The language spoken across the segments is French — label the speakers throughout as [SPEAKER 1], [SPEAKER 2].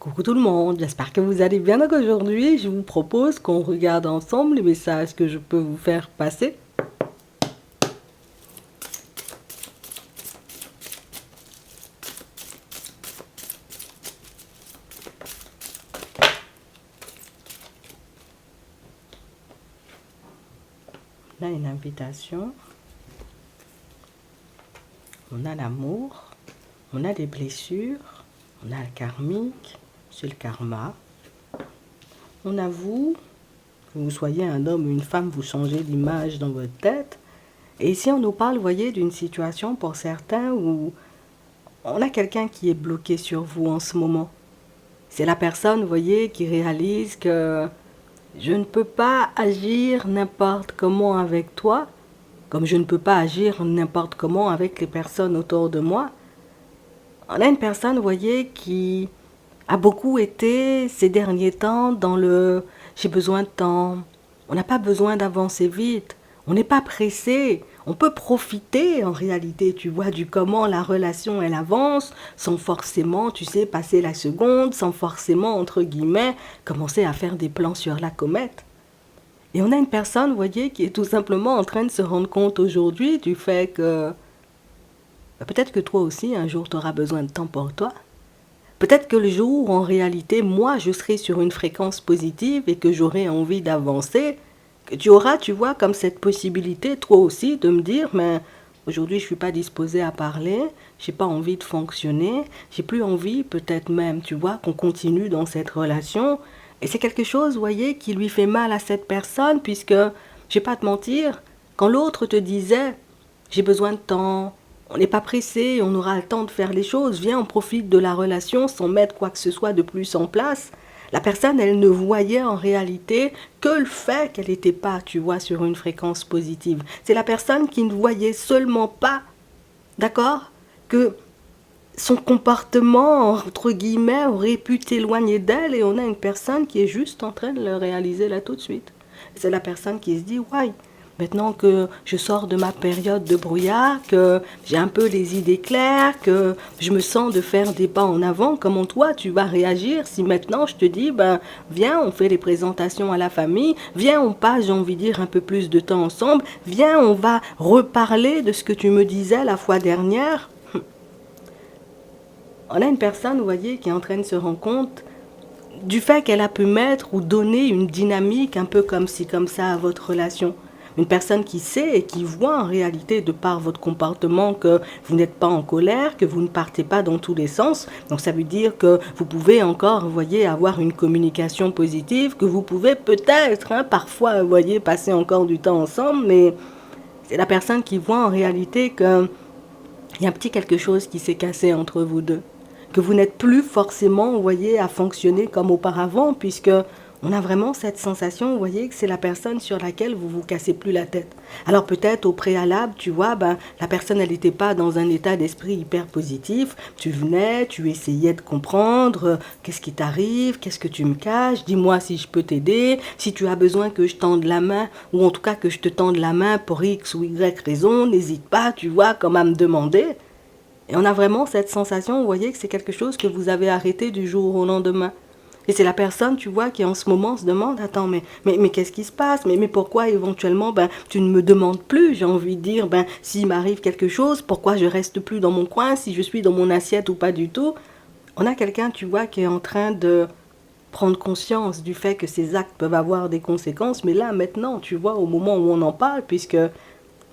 [SPEAKER 1] Coucou tout le monde, j'espère que vous allez bien. Donc aujourd'hui, je vous propose qu'on regarde ensemble les messages que je peux vous faire passer. On a une invitation, on a l'amour, on a des blessures, on a le karmique, c'est le karma. On a vous, que vous soyez un homme ou une femme, vous changez d'image dans votre tête. Et ici, on nous parle, vous voyez, d'une situation pour certains où on a quelqu'un qui est bloqué sur vous en ce moment. C'est la personne, vous voyez, qui réalise que je ne peux pas agir n'importe comment avec toi, comme je ne peux pas agir n'importe comment avec les personnes autour de moi. On a une personne, vous voyez, qui a beaucoup été ces derniers temps dans le j'ai besoin de temps. On n'a pas besoin d'avancer vite. On n'est pas pressé. On peut profiter en réalité, tu vois, du comment la relation elle avance, sans forcément, tu sais, passer la seconde, sans forcément, entre guillemets, commencer à faire des plans sur la comète. Et on a une personne, vous voyez, qui est tout simplement en train de se rendre compte aujourd'hui du fait que peut-être que toi aussi, un jour, tu auras besoin de temps pour toi. Peut-être que le jour où en réalité, moi, je serai sur une fréquence positive et que j'aurai envie d'avancer, que tu auras, tu vois, comme cette possibilité, toi aussi, de me dire, mais aujourd'hui, je ne suis pas disposée à parler, j'ai pas envie de fonctionner, j'ai plus envie, peut-être même, tu vois, qu'on continue dans cette relation. Et c'est quelque chose, vous voyez, qui lui fait mal à cette personne, puisque, je vais pas te mentir, quand l'autre te disait, j'ai besoin de temps, on n'est pas pressé, on aura le temps de faire les choses, viens, on profite de la relation sans mettre quoi que ce soit de plus en place. La personne, elle ne voyait en réalité que le fait qu'elle n'était pas, tu vois, sur une fréquence positive. C'est la personne qui ne voyait seulement pas, d'accord, que son comportement, entre guillemets, aurait pu t'éloigner d'elle et on a une personne qui est juste en train de le réaliser là tout de suite. C'est la personne qui se dit, ouais, maintenant que je sors de ma période de brouillard, que j'ai un peu les idées claires, que je me sens de faire des pas en avant, comment toi tu vas réagir si maintenant je te dis, ben viens, on fait les présentations à la famille, viens, on passe, j'ai envie de dire, un peu plus de temps ensemble, viens, on va reparler de ce que tu me disais la fois dernière. On a une personne, vous voyez, qui est en train de se rendre compte du fait qu'elle a pu mettre ou donner une dynamique un peu comme ci, comme ça à votre relation. Une personne qui sait et qui voit en réalité de par votre comportement que vous n'êtes pas en colère, que vous ne partez pas dans tous les sens. Donc ça veut dire que vous pouvez encore, vous voyez, avoir une communication positive, que vous pouvez peut-être, parfois, vous voyez, passer encore du temps ensemble, mais c'est la personne qui voit en réalité qu'il y a un petit quelque chose qui s'est cassé entre vous deux, que vous n'êtes plus forcément, vous voyez, à fonctionner comme auparavant, puisque on a vraiment cette sensation, vous voyez, que c'est la personne sur laquelle vous vous cassez plus la tête. Alors peut-être au préalable, tu vois, ben, la personne, elle n'était pas dans un état d'esprit hyper positif. Tu venais, tu essayais de comprendre, qu'est-ce qui t'arrive, qu'est-ce que tu me caches, dis-moi si je peux t'aider, si tu as besoin que je tende la main, ou en tout cas que je te tende la main pour X ou Y raison, n'hésite pas, tu vois, comme à me demander. Et on a vraiment cette sensation, vous voyez, que c'est quelque chose que vous avez arrêté du jour au lendemain. Et c'est la personne, tu vois, qui en ce moment se demande, attends, mais qu'est-ce qui se passe, mais pourquoi éventuellement, ben, tu ne me demandes plus, j'ai envie de dire, ben, s'il m'arrive quelque chose, pourquoi je reste plus dans mon coin, si je suis dans mon assiette ou pas du tout. On a quelqu'un, tu vois, qui est en train de prendre conscience du fait que ces actes peuvent avoir des conséquences, mais là, maintenant, tu vois, au moment où on en parle, puisque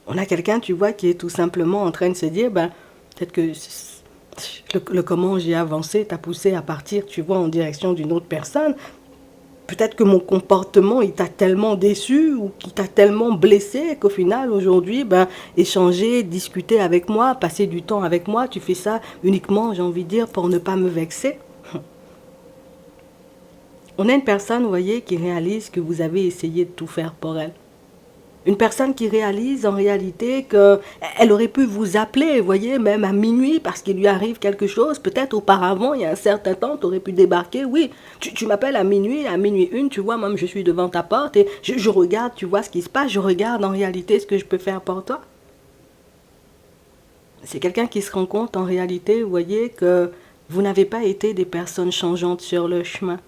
[SPEAKER 1] on a quelqu'un, tu vois, qui est tout simplement en train de se dire, ben, peut-être que le comment j'ai avancé t'a poussé à partir, tu vois, en direction d'une autre personne. Peut-être que mon comportement, il t'a tellement déçu ou qu'il t'a tellement blessé qu'au final, aujourd'hui, ben, échanger, discuter avec moi, passer du temps avec moi, tu fais ça uniquement, j'ai envie de dire, pour ne pas me vexer. On a une personne, vous voyez, qui réalise que vous avez essayé de tout faire pour elle. Une personne qui réalise en réalité qu'elle aurait pu vous appeler, vous voyez, même à minuit parce qu'il lui arrive quelque chose. Peut-être auparavant, il y a un certain temps, tu aurais pu débarquer. Oui, tu m'appelles à minuit une, tu vois, même je suis devant ta porte et je regarde, tu vois ce qui se passe, je regarde en réalité ce que je peux faire pour toi. C'est quelqu'un qui se rend compte en réalité, vous voyez, que vous n'avez pas été des personnes changeantes sur le chemin.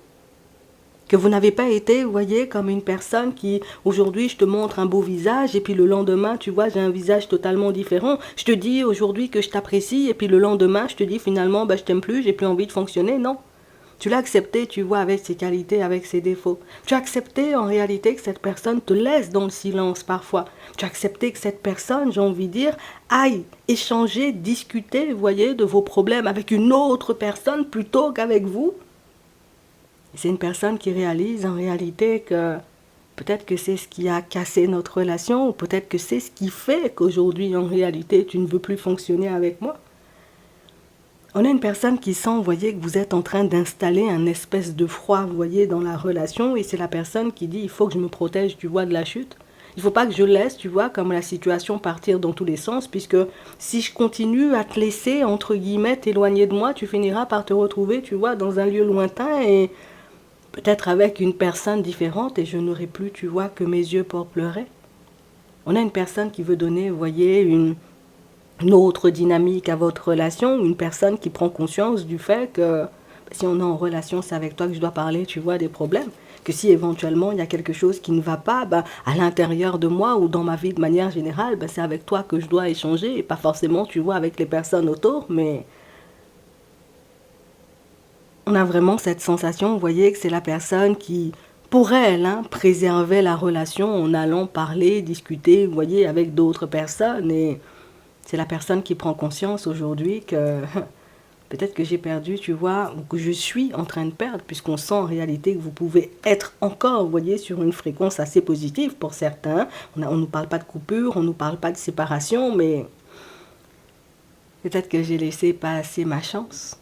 [SPEAKER 1] Que vous n'avez pas été, vous voyez, comme une personne qui, aujourd'hui, je te montre un beau visage, et puis le lendemain, tu vois, j'ai un visage totalement différent. Je te dis aujourd'hui que je t'apprécie, et puis le lendemain, je te dis finalement, je t'aime plus, j'ai plus envie de fonctionner. Non. Tu l'as accepté, tu vois, avec ses qualités, avec ses défauts. Tu as accepté, en réalité, que cette personne te laisse dans le silence parfois. Tu as accepté que cette personne, j'ai envie de dire, aille échanger, discuter, vous voyez, de vos problèmes avec une autre personne plutôt qu'avec vous. C'est une personne qui réalise en réalité que peut-être que c'est ce qui a cassé notre relation, ou peut-être que c'est ce qui fait qu'aujourd'hui, en réalité, tu ne veux plus fonctionner avec moi. On a une personne qui sent, vous voyez, que vous êtes en train d'installer un espèce de froid, vous voyez, dans la relation, et c'est la personne qui dit, il faut que je me protège, tu vois, de la chute. Il ne faut pas que je laisse, tu vois, comme la situation partir dans tous les sens, puisque si je continue à te laisser, entre guillemets, t'éloigner de moi, tu finiras par te retrouver, tu vois, dans un lieu lointain, et peut-être avec une personne différente, et je n'aurai plus, tu vois, que mes yeux pour pleurer. On a une personne qui veut donner, vous voyez, une autre dynamique à votre relation, une personne qui prend conscience du fait que si on est en relation, c'est avec toi que je dois parler, tu vois, des problèmes. Que si éventuellement il y a quelque chose qui ne va pas, à l'intérieur de moi ou dans ma vie de manière générale, c'est avec toi que je dois échanger, et pas forcément, tu vois, avec les personnes autour, mais on a vraiment cette sensation, vous voyez, que c'est la personne qui, pour elle, préservait la relation en allant parler, discuter, vous voyez, avec d'autres personnes. Et c'est la personne qui prend conscience aujourd'hui que peut-être que j'ai perdu, tu vois, ou que je suis en train de perdre, puisqu'on sent en réalité que vous pouvez être encore, vous voyez, sur une fréquence assez positive pour certains. On ne nous parle pas de coupure, on ne nous parle pas de séparation, mais peut-être que j'ai laissé passer ma chance.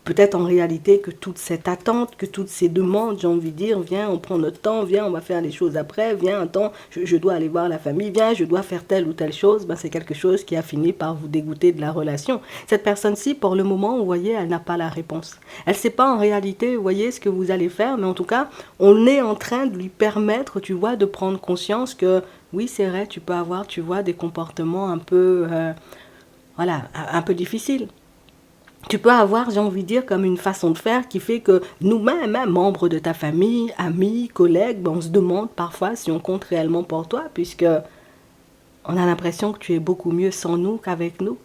[SPEAKER 1] Peut-être en réalité que toute cette attente, que toutes ces demandes, j'ai envie de dire, viens, on prend notre temps, viens, on va faire les choses après, viens, attends, je dois aller voir la famille, viens, je dois faire telle ou telle chose, c'est quelque chose qui a fini par vous dégoûter de la relation. Cette personne-ci, pour le moment, vous voyez, elle n'a pas la réponse. Elle ne sait pas en réalité, vous voyez, ce que vous allez faire, mais en tout cas, on est en train de lui permettre, tu vois, de prendre conscience que, oui, c'est vrai, tu peux avoir, tu vois, des comportements un peu, un peu difficiles. Tu peux avoir, j'ai envie de dire, comme une façon de faire qui fait que nous-mêmes, membres de ta famille, amis, collègues, on se demande parfois si on compte réellement pour toi, puisque on a l'impression que tu es beaucoup mieux sans nous qu'avec nous.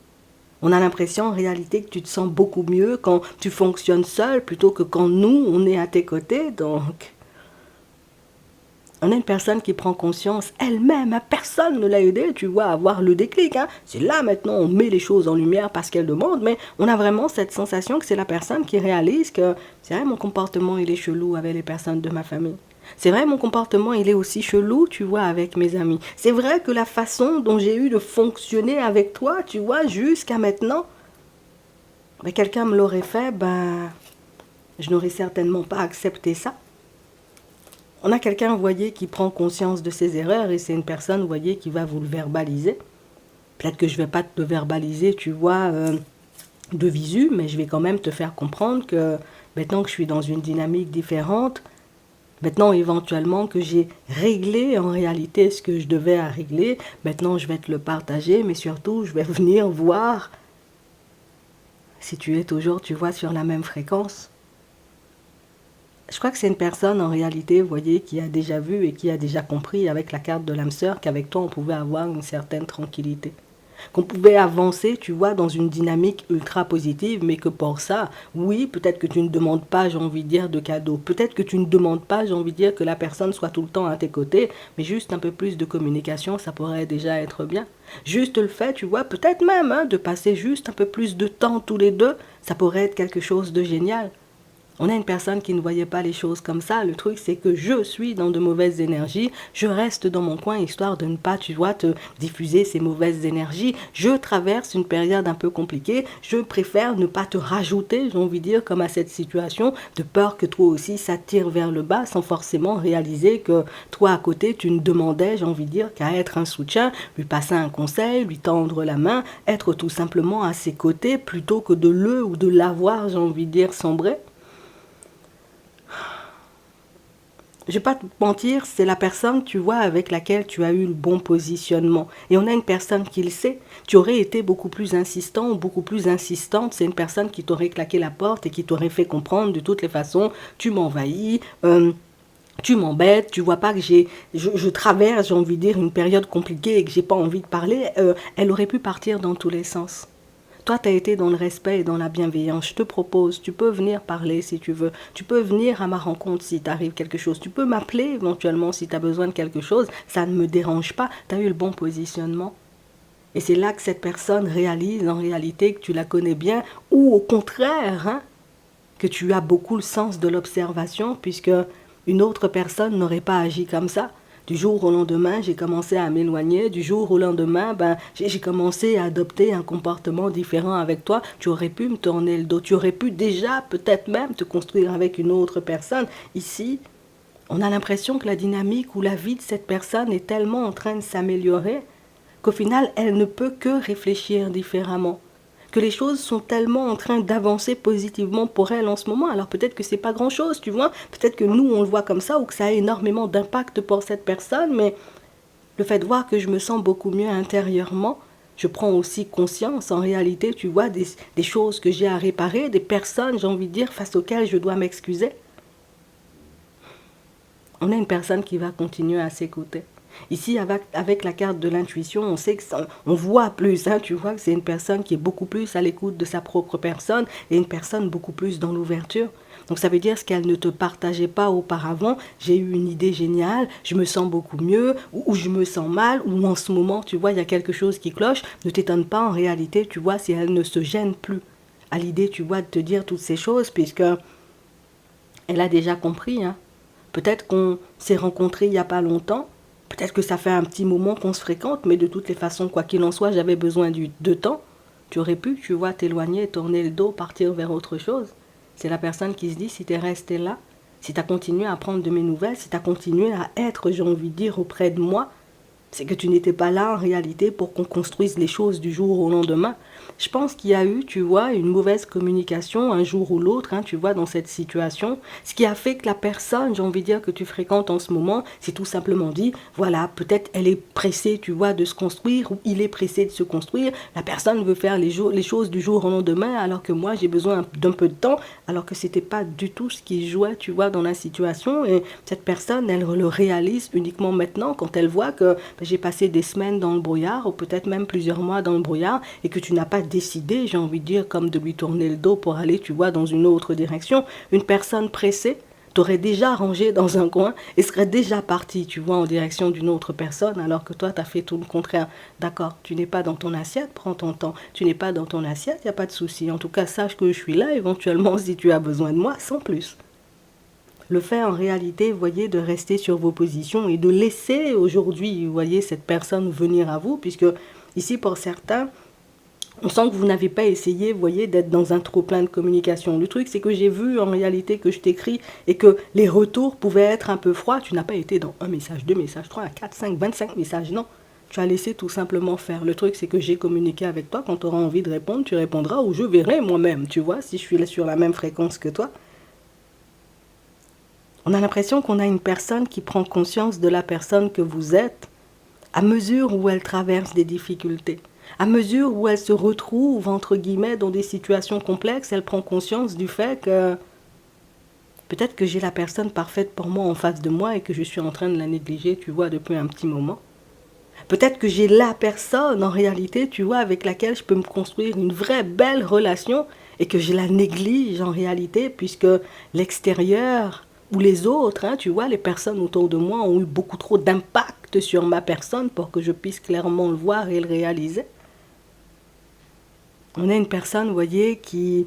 [SPEAKER 1] On a l'impression en réalité que tu te sens beaucoup mieux quand tu fonctionnes seul plutôt que quand nous, on est à tes côtés. Donc, on a une personne qui prend conscience elle-même, personne ne l'a aidé, tu vois, à avoir le déclic. C'est là maintenant on met les choses en lumière parce qu'elle demande, mais on a vraiment cette sensation que c'est la personne qui réalise que c'est vrai, mon comportement il est chelou avec les personnes de ma famille. C'est vrai, mon comportement il est aussi chelou, tu vois, avec mes amis. C'est vrai que la façon dont j'ai eu de fonctionner avec toi, tu vois, jusqu'à maintenant, quelqu'un me l'aurait fait, je n'aurais certainement pas accepté ça. On a quelqu'un, vous voyez, qui prend conscience de ses erreurs et c'est une personne, vous voyez, qui va vous le verbaliser. Peut-être que je ne vais pas te le verbaliser, tu vois, de visu, mais je vais quand même te faire comprendre que maintenant que je suis dans une dynamique différente, maintenant éventuellement que j'ai réglé en réalité ce que je devais à régler, maintenant je vais te le partager, mais surtout je vais venir voir si tu es toujours, tu vois, sur la même fréquence. Je crois que c'est une personne en réalité, vous voyez, qui a déjà vu et qui a déjà compris avec la carte de l'âme sœur qu'avec toi on pouvait avoir une certaine tranquillité. Qu'on pouvait avancer, tu vois, dans une dynamique ultra positive, mais que pour ça, oui, peut-être que tu ne demandes pas, j'ai envie de dire, de cadeaux. Peut-être que tu ne demandes pas, j'ai envie de dire, que la personne soit tout le temps à tes côtés, mais juste un peu plus de communication, ça pourrait déjà être bien. Juste le fait, tu vois, peut-être même, de passer juste un peu plus de temps tous les deux, ça pourrait être quelque chose de génial. On a une personne qui ne voyait pas les choses comme ça. Le truc, c'est que je suis dans de mauvaises énergies. Je reste dans mon coin, histoire de ne pas, tu vois, te diffuser ces mauvaises énergies. Je traverse une période un peu compliquée. Je préfère ne pas te rajouter, j'ai envie de dire, comme à cette situation, de peur que toi aussi, ça tire vers le bas, sans forcément réaliser que toi, à côté, tu ne demandais, j'ai envie de dire, qu'à être un soutien, lui passer un conseil, lui tendre la main, être tout simplement à ses côtés, plutôt que de le ou de l'avoir, j'ai envie de dire, sombrer. je vais pas te mentir, c'est la personne, tu vois, avec laquelle tu as eu le bon positionnement. Et on a une personne qui le sait. Tu aurais été beaucoup plus insistant ou beaucoup plus insistante. C'est une personne qui t'aurait claqué la porte et qui t'aurait fait comprendre de toutes les façons, tu m'envahis, tu m'embêtes, tu vois pas que je traverse, j'ai envie de dire, une période compliquée et que j'ai pas envie de parler. Elle aurait pu partir dans tous les sens. Toi, tu as été dans le respect et dans la bienveillance. Je te propose, tu peux venir parler si tu veux. Tu peux venir à ma rencontre si t'arrive quelque chose. Tu peux m'appeler éventuellement si tu as besoin de quelque chose. Ça ne me dérange pas. Tu as eu le bon positionnement. Et c'est là que cette personne réalise en réalité que tu la connais bien ou au contraire, hein, que tu as beaucoup le sens de l'observation puisque une autre personne n'aurait pas agi comme ça. Du jour au lendemain, j'ai commencé à m'éloigner. Du jour au lendemain, j'ai commencé à adopter un comportement différent avec toi. Tu aurais pu me tourner le dos. Tu aurais pu déjà, peut-être même, te construire avec une autre personne. Ici, on a l'impression que la dynamique ou la vie de cette personne est tellement en train de s'améliorer qu'au final, elle ne peut que réfléchir différemment. Que les choses sont tellement en train d'avancer positivement pour elle en ce moment. Alors peut-être que c'est pas grand-chose, tu vois. Peut-être que nous, on le voit comme ça ou que ça a énormément d'impact pour cette personne. Mais le fait de voir que je me sens beaucoup mieux intérieurement, je prends aussi conscience, en réalité, tu vois, des choses que j'ai à réparer, des personnes, j'ai envie de dire, face auxquelles je dois m'excuser. On a une personne qui va continuer à s'écouter. Ici, avec la carte de l'intuition, on sait que on voit plus, hein, tu vois que c'est une personne qui est beaucoup plus à l'écoute de sa propre personne et une personne beaucoup plus dans l'ouverture. Donc ça veut dire ce qu'elle ne te partageait pas auparavant. J'ai eu une idée géniale, je me sens beaucoup mieux, ou je me sens mal, ou en ce moment, tu vois, il y a quelque chose qui cloche. Ne t'étonne pas en réalité, tu vois, si elle ne se gêne plus à l'idée, tu vois, de te dire toutes ces choses, puisque elle a déjà compris, hein. Peut-être qu'on s'est rencontrés il n'y a pas longtemps. Peut-être que ça fait un petit moment qu'on se fréquente, mais de toutes les façons, quoi qu'il en soit, j'avais besoin de temps. Tu aurais pu, tu vois, t'éloigner, tourner le dos, partir vers autre chose. C'est la personne qui se dit, si tu es resté là, si tu as continué à prendre de mes nouvelles, si tu as continué à être, j'ai envie de dire, auprès de moi, c'est que tu n'étais pas là en réalité pour qu'on construise les choses du jour au lendemain. Je pense qu'il y a eu, tu vois, une mauvaise communication un jour ou l'autre, hein, tu vois, dans cette situation. Ce qui a fait que la personne, j'ai envie de dire, que tu fréquentes en ce moment, c'est tout simplement dit, voilà, peut-être elle est pressée, tu vois, de se construire, ou il est pressé de se construire. La personne veut faire les choses du jour au lendemain, alors que moi, j'ai besoin d'un peu de temps, alors que c'était pas du tout ce qui jouait, tu vois, dans la situation. Et cette personne, elle le réalise uniquement maintenant, quand elle voit que j'ai passé des semaines dans le brouillard, ou peut-être même plusieurs mois dans le brouillard, et que tu n'as pas décidé, j'ai envie de dire, comme de lui tourner le dos pour aller, tu vois, dans une autre direction. Une personne pressée t'aurait déjà rangé dans un coin et serait déjà partie, tu vois, en direction d'une autre personne, alors que toi, tu as fait tout le contraire. D'accord, tu n'es pas dans ton assiette, prends ton temps. Tu n'es pas dans ton assiette, il n'y a pas de souci. En tout cas, sache que je suis là, éventuellement, si tu as besoin de moi, sans plus. Le fait en réalité, vous voyez, de rester sur vos positions et de laisser aujourd'hui, vous voyez, cette personne venir à vous, puisque ici, pour certains, on sent que vous n'avez pas essayé, vous voyez, d'être dans un trop-plein de communication. Le truc, c'est que j'ai vu en réalité que je t'écris et que les retours pouvaient être un peu froids. Tu n'as pas été dans un message, deux messages, 3, 4, 5, 25 messages, non. Tu as laissé tout simplement faire. Le truc, c'est que j'ai communiqué avec toi. Quand tu auras envie de répondre, tu répondras ou je verrai moi-même, tu vois, si je suis là sur la même fréquence que toi. On a l'impression qu'on a une personne qui prend conscience de la personne que vous êtes à mesure où elle traverse des difficultés. À mesure où elle se retrouve, entre guillemets, dans des situations complexes, elle prend conscience du fait que peut-être que j'ai la personne parfaite pour moi en face de moi et que je suis en train de la négliger, tu vois, depuis un petit moment. Peut-être que j'ai la personne, en réalité, tu vois, avec laquelle je peux me construire une vraie belle relation et que je la néglige en réalité, puisque l'extérieur ou les autres, hein, tu vois, les personnes autour de moi ont eu beaucoup trop d'impact sur ma personne pour que je puisse clairement le voir et le réaliser. On a une personne, vous voyez, qui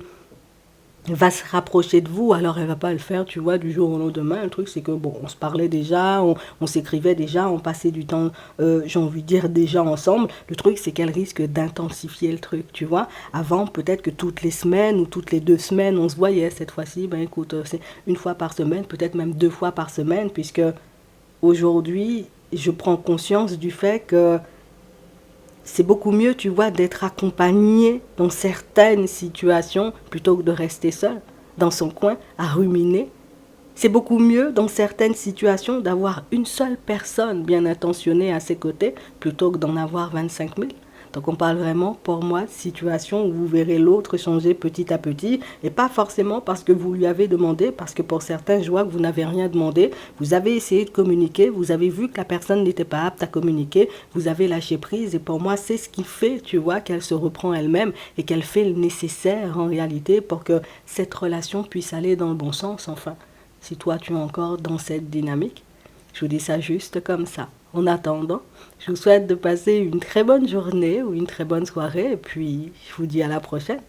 [SPEAKER 1] va se rapprocher de vous, alors elle va pas le faire, tu vois, du jour au lendemain. Le truc, c'est que, bon, on se parlait déjà, on s'écrivait déjà, on passait du temps, j'ai envie de dire, déjà ensemble. Le truc, c'est qu'elle risque d'intensifier le truc, tu vois. Avant, peut-être que toutes les semaines ou toutes les 2 semaines, on se voyait. Cette fois-ci, ben écoute, c'est une fois par semaine, peut-être même 2 fois par semaine, puisque aujourd'hui, je prends conscience du fait que c'est beaucoup mieux, tu vois, d'être accompagné dans certaines situations plutôt que de rester seul dans son coin à ruminer. C'est beaucoup mieux dans certaines situations d'avoir une seule personne bien intentionnée à ses côtés plutôt que d'en avoir 25 000. Donc on parle vraiment, pour moi, de situation où vous verrez l'autre changer petit à petit, et pas forcément parce que vous lui avez demandé, parce que pour certains, je vois que vous n'avez rien demandé, vous avez essayé de communiquer, vous avez vu que la personne n'était pas apte à communiquer, vous avez lâché prise, et pour moi, c'est ce qui fait, tu vois, qu'elle se reprend elle-même, et qu'elle fait le nécessaire en réalité pour que cette relation puisse aller dans le bon sens, enfin. Si toi, tu es encore dans cette dynamique, je vous dis ça juste comme ça. En attendant, je vous souhaite de passer une très bonne journée ou une très bonne soirée et puis je vous dis à la prochaine.